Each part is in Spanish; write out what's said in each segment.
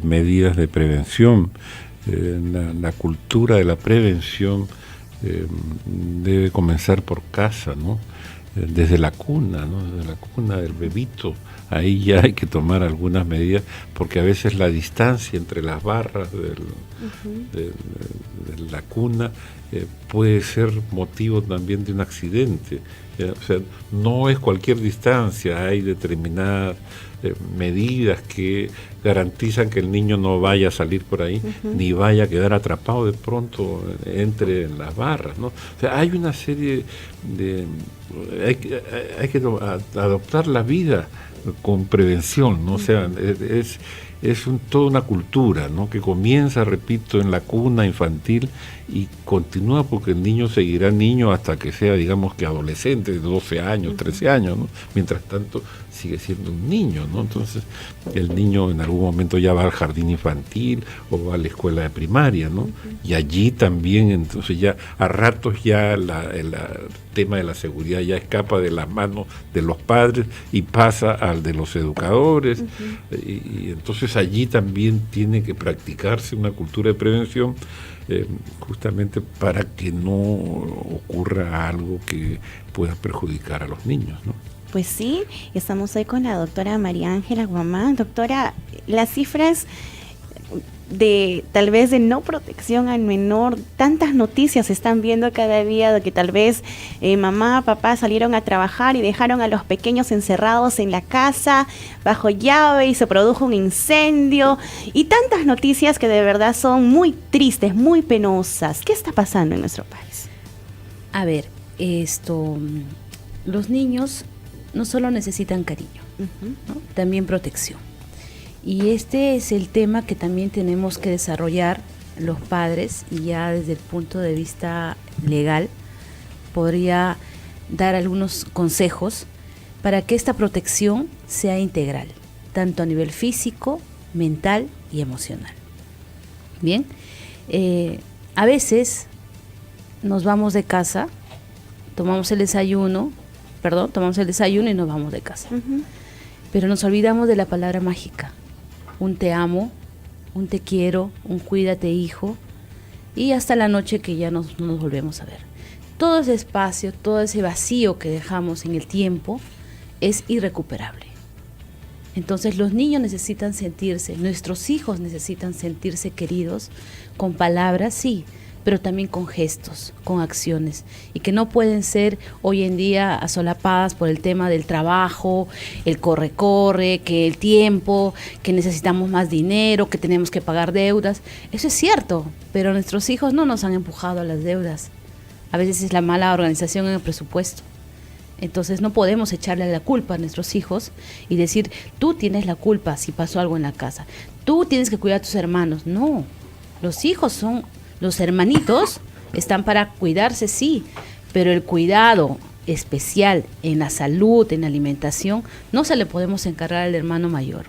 medidas de prevención. La cultura de la prevención debe comenzar por casa, ¿no? Desde la cuna, ¿no? Desde la cuna del bebito, ahí ya hay que tomar algunas medidas, porque a veces la distancia entre las barras de la cuna puede ser motivo también de un accidente. O sea, no es cualquier distancia, hay determinadas medidas que garantizan que el niño no vaya a salir por ahí, ni vaya a quedar atrapado de pronto entre en las barras, ¿no? O sea, hay una serie de... Hay que adoptar la vida con prevención, ¿no? O sea, es toda una cultura, ¿no? Que comienza, repito, en la cuna infantil y continúa, porque el niño seguirá niño hasta que sea, digamos, que adolescente, de 12 años, 13 años, ¿no? Mientras tanto sigue siendo un niño, ¿no? Entonces el niño en algún momento ya va al jardín infantil o va a la escuela de primaria, ¿no? Y allí también, entonces ya a ratos ya el tema de la seguridad ya escapa de las manos de los padres y pasa al de los educadores, y entonces allí también tiene que practicarse una cultura de prevención, justamente para que no ocurra algo que pueda perjudicar a los niños, ¿no? Pues sí, estamos hoy con la doctora María Ángela Guamán. Doctora, las cifras de tal vez de no protección al menor, tantas noticias se están viendo cada día de que tal vez mamá, papá salieron a trabajar y dejaron a los pequeños encerrados en la casa bajo llave y se produjo un incendio, y tantas noticias que de verdad son muy tristes, muy penosas. ¿Qué está pasando en nuestro país? A ver, los niños no solo necesitan cariño, ¿no? También protección. Y este es el tema que también tenemos que desarrollar los padres, y ya desde el punto de vista legal podría dar algunos consejos para que esta protección sea integral, tanto a nivel físico, mental y emocional. Bien, a veces nos vamos de casa, tomamos el desayuno y nos vamos de casa. Pero nos olvidamos de la palabra mágica. Un te amo, un te quiero, un cuídate hijo, y hasta la noche que ya no nos volvemos a ver. Todo ese espacio, todo ese vacío que dejamos en el tiempo es irrecuperable. Entonces los niños necesitan sentirse, nuestros hijos necesitan sentirse queridos con palabras, sí, pero también con gestos, con acciones, y que no pueden ser hoy en día asolapadas por el tema del trabajo, el corre-corre, que el tiempo, que necesitamos más dinero, que tenemos que pagar deudas. Eso es cierto, pero nuestros hijos no nos han empujado a las deudas. A veces es la mala organización en el presupuesto. Entonces no podemos echarle la culpa a nuestros hijos y decir, tú tienes la culpa si pasó algo en la casa, tú tienes que cuidar a tus hermanos. No, los hijos son... Los hermanitos están para cuidarse, sí, pero el cuidado especial en la salud, en la alimentación, no se le podemos encargar al hermano mayor.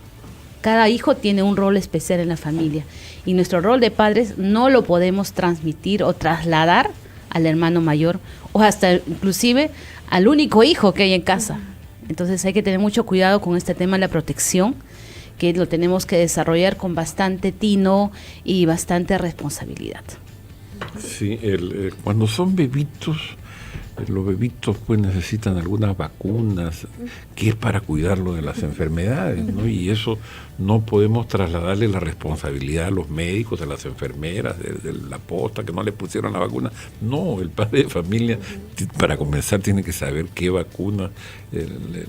Cada hijo tiene un rol especial en la familia, y nuestro rol de padres no lo podemos transmitir o trasladar al hermano mayor, o hasta inclusive al único hijo que hay en casa. Entonces hay que tener mucho cuidado con este tema de la protección, que lo tenemos que desarrollar con bastante tino y bastante responsabilidad. Sí, cuando son bebitos, los bebitos pues necesitan algunas vacunas, que es para cuidarlo de las enfermedades, ¿no? Y eso no podemos trasladarle la responsabilidad a los médicos, a las enfermeras, de la posta, que no le pusieron la vacuna. No, el padre de familia, para comenzar, tiene que saber qué vacuna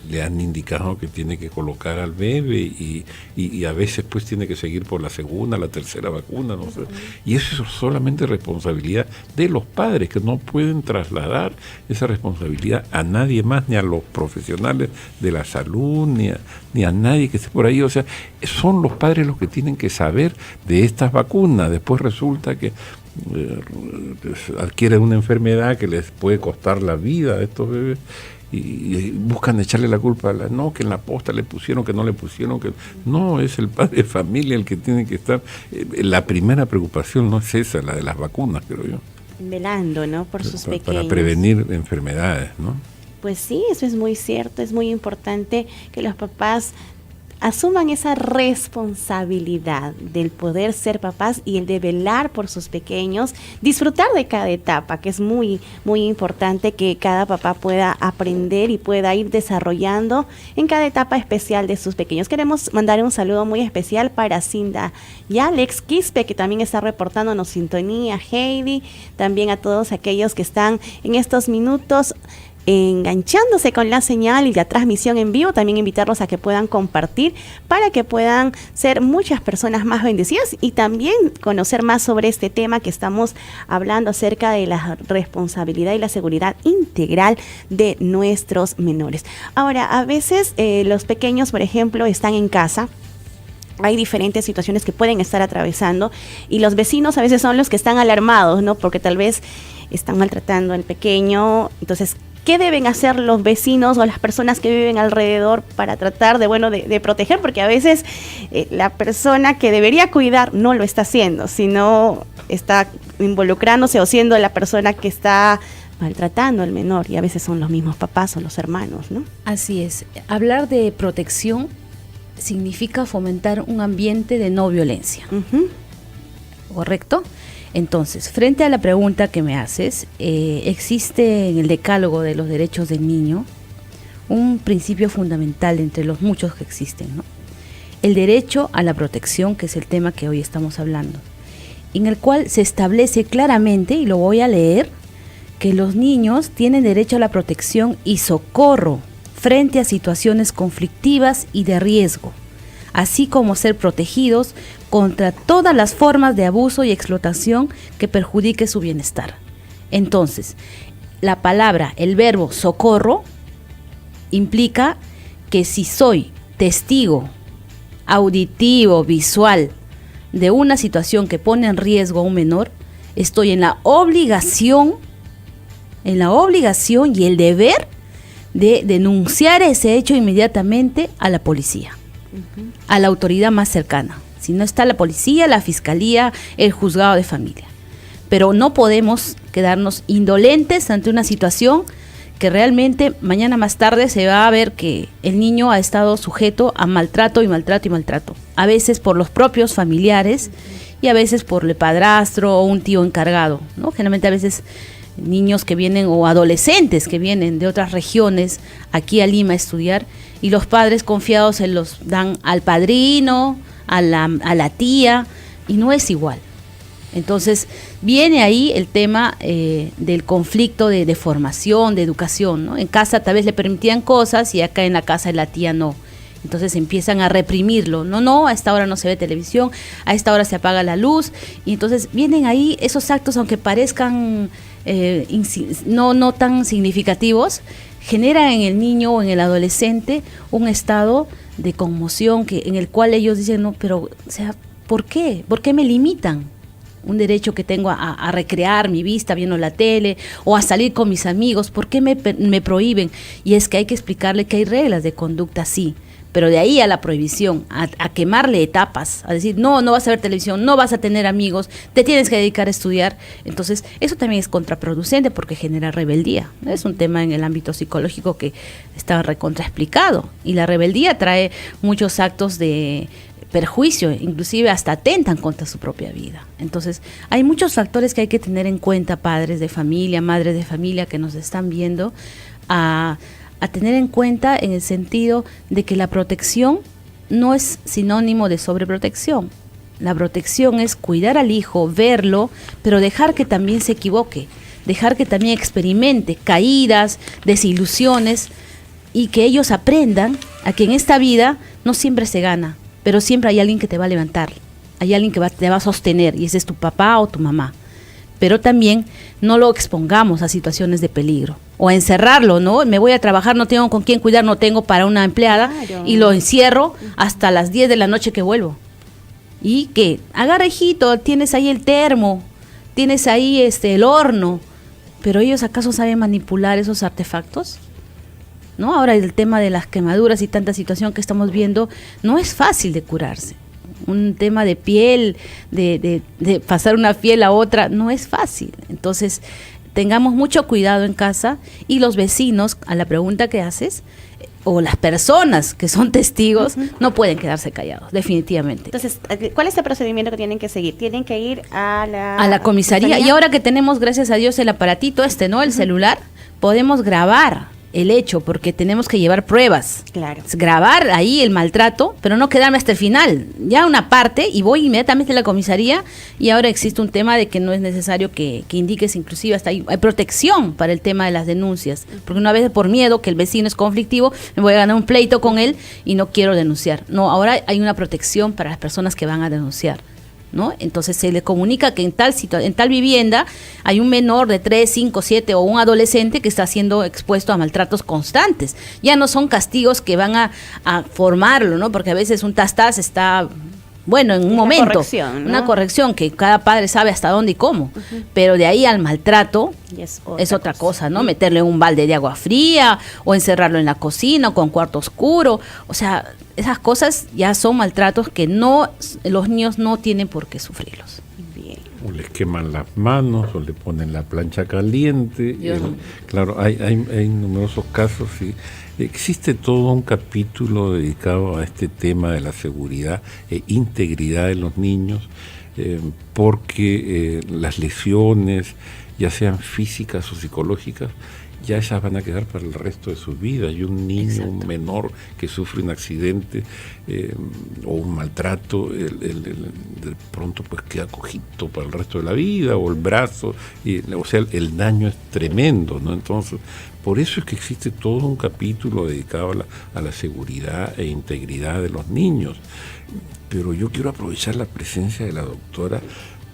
le han indicado que tiene que colocar al bebé, y a veces pues tiene que seguir por la segunda, la tercera vacuna, no sé. Y eso es solamente responsabilidad de los padres, que no pueden trasladar esa responsabilidad a nadie más, ni a los profesionales de la salud, ni a nadie que esté por ahí. O sea, son los padres los que tienen que saber de estas vacunas. Después resulta que adquieren una enfermedad que les puede costar la vida a estos bebés, y buscan echarle la culpa no, que en la posta le pusieron, que no le pusieron, que no, es el padre de familia el que tiene que estar. La primera preocupación no es esa, la de las vacunas, creo yo. Velando, ¿no? Por sus pequeños. Para prevenir enfermedades, ¿no? Pues sí, eso es muy cierto, es muy importante que los papás asuman esa responsabilidad del poder ser papás y el de velar por sus pequeños, disfrutar de cada etapa, que es muy, muy importante que cada papá pueda aprender y pueda ir desarrollando en cada etapa especial de sus pequeños. Queremos mandar un saludo muy especial para Cinda y Alex Quispe, que también está reportándonos sintonía, Heidi, también a todos aquellos que están en estos minutos enganchándose con la señal y la transmisión en vivo. También invitarlos a que puedan compartir para que puedan ser muchas personas más bendecidas y también conocer más sobre este tema que estamos hablando acerca de la responsabilidad y la seguridad integral de nuestros menores. Ahora, a veces los pequeños, por ejemplo, están en casa. Hay diferentes situaciones que pueden estar atravesando y los vecinos a veces son los que están alarmados, ¿no? Porque tal vez están maltratando al pequeño. Entonces, ¿qué deben hacer los vecinos o las personas que viven alrededor para tratar de proteger? Porque a veces la persona que debería cuidar no lo está haciendo, sino está involucrándose o siendo la persona que está maltratando al menor, y a veces son los mismos papás o los hermanos, ¿no? Así es. Hablar de protección significa fomentar un ambiente de no violencia. Uh-huh. ¿Correcto? Entonces, frente a la pregunta que me haces, existe en el decálogo de los derechos del niño un principio fundamental entre los muchos que existen, ¿no? El derecho a la protección, que es el tema que hoy estamos hablando, en el cual se establece claramente, y lo voy a leer, que los niños tienen derecho a la protección y socorro frente a situaciones conflictivas y de riesgo, así como ser protegidos contra todas las formas de abuso y explotación que perjudique su bienestar. Entonces, la palabra, el verbo socorro, implica que si soy testigo auditivo, visual, de una situación que pone en riesgo a un menor, estoy en la obligación y el deber de denunciar ese hecho inmediatamente a la policía, uh-huh, a la autoridad más cercana. Si no está la policía, la fiscalía, el juzgado de familia. Pero no podemos quedarnos indolentes ante una situación que realmente mañana más tarde se va a ver que el niño ha estado sujeto a maltrato y maltrato y maltrato. A veces por los propios familiares y a veces por el padrastro o un tío encargado, ¿no? Generalmente a veces niños que vienen o adolescentes que vienen de otras regiones aquí a Lima a estudiar y los padres confiados se los dan al padrino, a la tía, y no es igual. Entonces viene ahí el tema del conflicto de formación, de educación, ¿no? En casa tal vez le permitían cosas y acá en la casa de la tía no. Entonces empiezan a reprimirlo. No, a esta hora no se ve televisión, a esta hora se apaga la luz. Y entonces vienen ahí esos actos, aunque parezcan no tan significativos, generan en el niño o en el adolescente un estado de conmoción en el cual ellos dicen, no, pero, o sea, ¿por qué? ¿Por qué me limitan un derecho que tengo a recrear mi vista viendo la tele o a salir con mis amigos? ¿Por qué me prohíben? Y es que hay que explicarle que hay reglas de conducta, sí, pero de ahí a la prohibición, a quemarle etapas, a decir, no vas a ver televisión, no vas a tener amigos, te tienes que dedicar a estudiar. Entonces, eso también es contraproducente porque genera rebeldía. Es un tema en el ámbito psicológico que está recontraexplicado. Y la rebeldía trae muchos actos de perjuicio, inclusive hasta atentan contra su propia vida. Entonces, hay muchos factores que hay que tener en cuenta, padres de familia, madres de familia que nos están viendo, a tener en cuenta en el sentido de que la protección no es sinónimo de sobreprotección. La protección es cuidar al hijo, verlo, pero dejar que también se equivoque, dejar que también experimente caídas, desilusiones, y que ellos aprendan a que en esta vida no siempre se gana, pero siempre hay alguien que te va a levantar, hay alguien que te va a sostener, y ese es tu papá o tu mamá. Pero también no lo expongamos a situaciones de peligro. O a encerrarlo, ¿no? Me voy a trabajar, no tengo con quién cuidar, no tengo para una empleada, claro, y lo encierro hasta las 10 de la noche que vuelvo. Y que, agarra, hijito, tienes ahí el termo, tienes ahí el horno, pero ellos acaso saben manipular esos artefactos, ¿no? Ahora el tema de las quemaduras y tanta situación que estamos viendo, no es fácil de curarse. Un tema de piel, de pasar una piel a otra, no es fácil. Entonces, tengamos mucho cuidado en casa, y los vecinos, a la pregunta que haces, o las personas que son testigos no pueden quedarse callados, definitivamente. Entonces, ¿cuál es el procedimiento que tienen que seguir? Tienen que ir a la comisaría. Y ahora que tenemos, gracias a Dios, el aparatito ¿no? El celular, podemos grabar el hecho, porque tenemos que llevar pruebas. Claro. Grabar ahí el maltrato, pero no quedarme hasta el final. Ya una parte, y voy inmediatamente a la comisaría, y ahora existe un tema de que no es necesario que indiques, inclusive hasta hay protección para el tema de las denuncias, porque una vez por miedo que el vecino es conflictivo, me voy a ganar un pleito con él y no quiero denunciar. No, ahora hay una protección para las personas que van a denunciar, ¿no? Entonces se le comunica que en tal vivienda hay un menor de 3, 5, 7 o un adolescente que está siendo expuesto a maltratos constantes. Ya no son castigos que van a formarlo, ¿no? Porque a veces un tas está, bueno, en un momento, corrección, ¿no? Una corrección que cada padre sabe hasta dónde y cómo, pero de ahí al maltrato es otra cosa, ¿no? Meterle un balde de agua fría o encerrarlo en la cocina o con cuarto oscuro, o sea, esas cosas ya son maltratos que los niños no tienen por qué sufrirlos. Bien. O les queman las manos, o le ponen la plancha caliente. Claro, hay numerosos casos y existe todo un capítulo dedicado a este tema de la seguridad e integridad de los niños, porque las lesiones, ya sean físicas o psicológicas, ya esas van a quedar para el resto de su vida. Y un niño, un menor que sufre un accidente o un maltrato, de pronto pues queda cojito para el resto de la vida, o el brazo, o sea, el daño es tremendo, ¿no? Entonces, por eso es que existe todo un capítulo dedicado a la seguridad e integridad de los niños. Pero yo quiero aprovechar la presencia de la doctora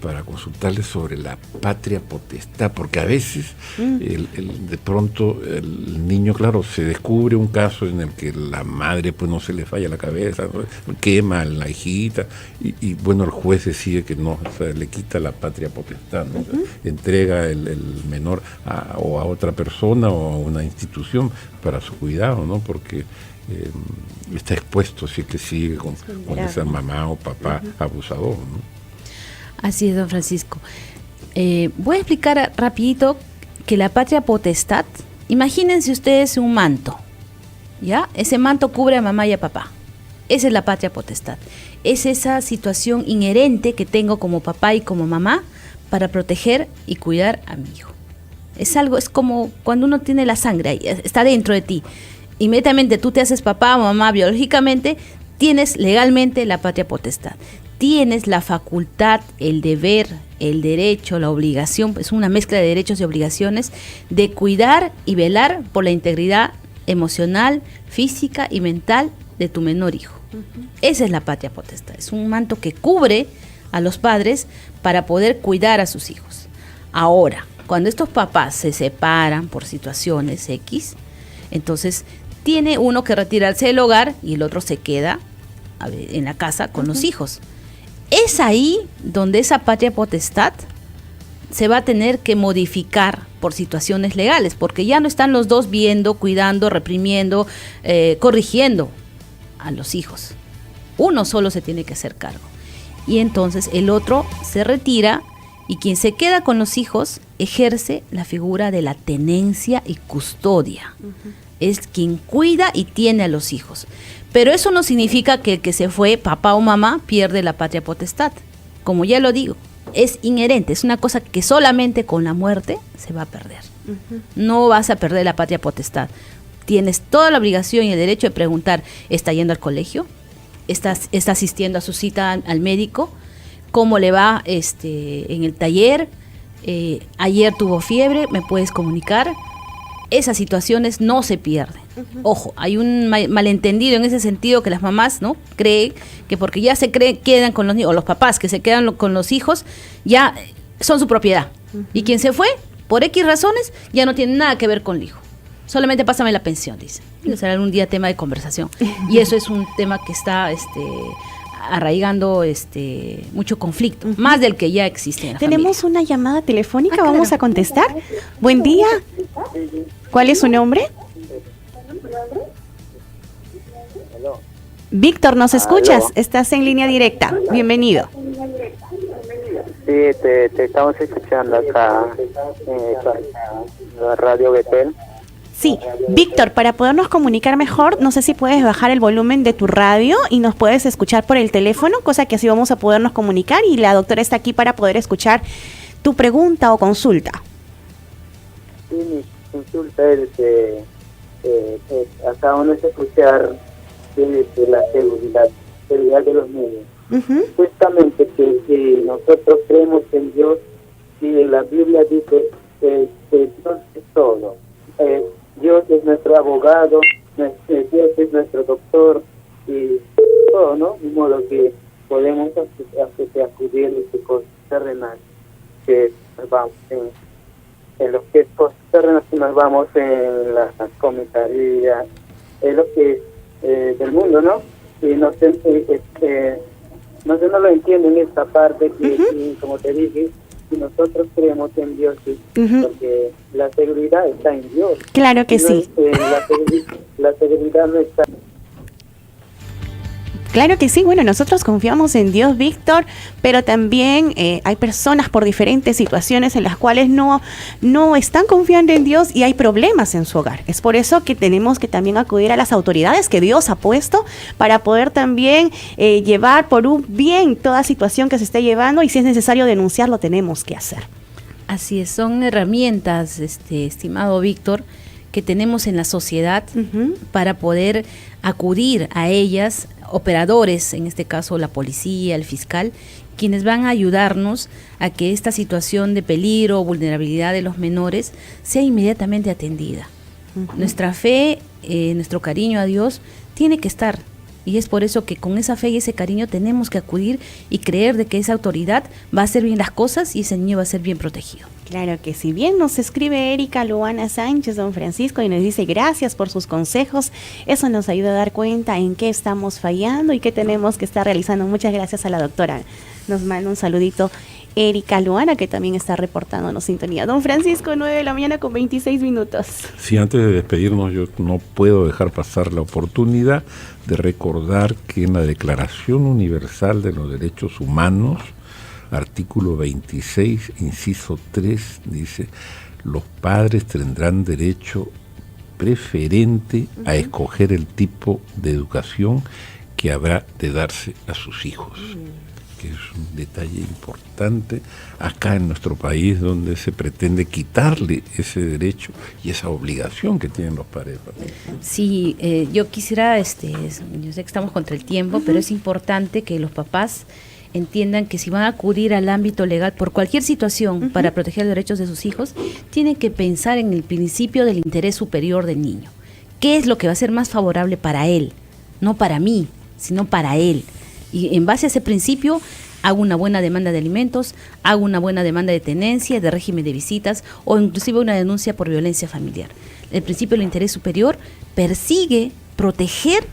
para consultarle sobre la patria potestad, porque a veces de pronto el niño, claro, se descubre un caso en el que la madre pues no se le falla la cabeza, ¿no? Quema a la hijita y bueno, el juez decide que no, o sea, le quita la patria potestad, ¿no? O sea, entrega el menor a otra persona o a una institución para su cuidado, ¿no? Porque está expuesto si es que sigue con esa mamá o papá abusador, ¿no? Así es, don Francisco. Voy a explicar rapidito que la patria potestad, imagínense ustedes un manto, ¿ya? Ese manto cubre a mamá y a papá. Esa es la patria potestad. Es esa situación inherente que tengo como papá y como mamá para proteger y cuidar a mi hijo. Es como cuando uno tiene la sangre ahí, está dentro de ti. Inmediatamente tú te haces papá o mamá biológicamente, tienes legalmente la patria potestad. Tienes la facultad, el deber, el derecho, la obligación, es una mezcla de derechos y obligaciones, de cuidar y velar por la integridad emocional, física y mental de tu menor hijo. Esa es la patria potestad, es un manto que cubre a los padres para poder cuidar a sus hijos. Ahora, cuando estos papás se separan por situaciones X, entonces tiene uno que retirarse del hogar y el otro se queda en la casa con los hijos. Es ahí donde esa patria potestad se va a tener que modificar por situaciones legales, porque ya no están los dos viendo, cuidando, reprimiendo, corrigiendo a los hijos. Uno solo se tiene que hacer cargo. Y entonces el otro se retira y quien se queda con los hijos ejerce la figura de la tenencia y custodia. Es quien cuida y tiene a los hijos. Pero eso no significa que el que se fue, papá o mamá, pierde la patria potestad. Como ya lo digo, es inherente, es una cosa que solamente con la muerte se va a perder. No vas a perder la patria potestad. Tienes toda la obligación y el derecho de preguntar, ¿está yendo al colegio? ¿Está asistiendo a su cita al médico? ¿Cómo le va en el taller? Ayer tuvo fiebre, ¿me puedes comunicar? Esas situaciones no se pierden. Ojo, hay un malentendido en ese sentido, que las mamás no creen que porque ya quedan con los niños, o los papás que se quedan con los hijos, ya son su propiedad. Y quien se fue, por X razones, ya no tiene nada que ver con el hijo. Solamente pásame la pensión, dice. Será algún día tema de conversación. Y eso es un tema que está arraigando mucho conflicto, más del que ya existe en la Tenemos familia. una llamada telefónica, Claro. vamos a contestar. Buen día. ¿Cuál es su nombre? Víctor, ¿nos escuchas? Aló. Estás en línea directa. Bienvenido. Sí, te estamos escuchando acá en la radio Betel. Sí, Víctor, para podernos comunicar mejor, no sé si puedes bajar el volumen de tu radio y nos puedes escuchar por el teléfono, cosa que así vamos a podernos comunicar y la doctora está aquí para poder escuchar tu pregunta o consulta. Sí, mi consulta es acabamos de escuchar de la seguridad de los niños. Uh-huh. Justamente que nosotros creemos en Dios y la Biblia dice que Dios es todo. Dios es nuestro abogado, Dios es nuestro doctor y todo, ¿no? De modo que podemos acudir a cosas terrenales, que nos vamos en lo que es cosas terrenales, que nos vamos en la comisaría, en lo que es del mundo, ¿no? Y no lo entiendo en esta parte que, y como te dije, si nosotros creemos en Dios, sí, porque la seguridad está en Dios. Claro que no sí. La seguridad no está. Claro que sí, bueno, nosotros confiamos en Dios, Víctor, pero también hay personas por diferentes situaciones en las cuales no están confiando en Dios y hay problemas en su hogar. Es por eso que tenemos que también acudir a las autoridades que Dios ha puesto para poder también llevar por un bien toda situación que se esté llevando y si es necesario denunciar, lo tenemos que hacer. Así es, son herramientas, estimado Víctor, que tenemos en la sociedad para poder acudir a ellas, operadores, en este caso la policía, el fiscal, quienes van a ayudarnos a que esta situación de peligro o vulnerabilidad de los menores sea inmediatamente atendida. Nuestra fe, nuestro cariño a Dios tiene que estar, y es por eso que con esa fe y ese cariño tenemos que acudir y creer de que esa autoridad va a hacer bien las cosas y ese niño va a ser bien protegido. Claro que sí. Bien, nos escribe Erika Luana Sánchez, don Francisco, y nos dice gracias por sus consejos. Eso nos ayuda a dar cuenta en qué estamos fallando y qué tenemos que estar realizando. Muchas gracias a la doctora. Nos manda un saludito Erika Luana, que también está reportándonos sintonía. Don Francisco, 9:26 a.m. Sí, antes de despedirnos, yo no puedo dejar pasar la oportunidad de recordar que en la Declaración Universal de los Derechos Humanos, artículo 26, inciso 3, dice: los padres tendrán derecho preferente a escoger el tipo de educación que habrá de darse a sus hijos. Que es un detalle importante acá en nuestro país, donde se pretende quitarle ese derecho y esa obligación que tienen los padres. Sí, yo quisiera, yo sé que estamos contra el tiempo, pero es importante que los papás entiendan que si van a acudir al ámbito legal por cualquier situación para proteger los derechos de sus hijos, tienen que pensar en el principio del interés superior del niño. ¿Qué es lo que va a ser más favorable para él? No para mí, sino para él. Y en base a ese principio, hago una buena demanda de alimentos, hago una buena demanda de tenencia, de régimen de visitas o inclusive una denuncia por violencia familiar. El principio del interés superior persigue proteger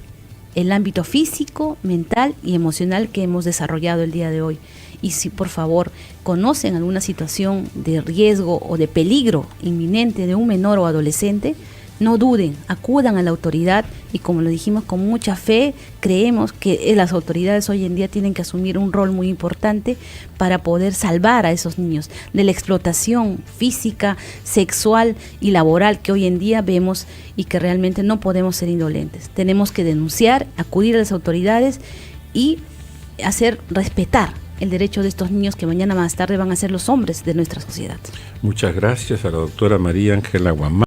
el ámbito físico, mental y emocional que hemos desarrollado el día de hoy. Y si por favor conocen alguna situación de riesgo o de peligro inminente de un menor o adolescente, no duden, acudan a la autoridad y como lo dijimos con mucha fe, creemos que las autoridades hoy en día tienen que asumir un rol muy importante para poder salvar a esos niños de la explotación física, sexual y laboral que hoy en día vemos y que realmente no podemos ser indolentes. Tenemos que denunciar, acudir a las autoridades y hacer respetar el derecho de estos niños que mañana más tarde van a ser los hombres de nuestra sociedad. Muchas gracias a la doctora María Ángela Guamán.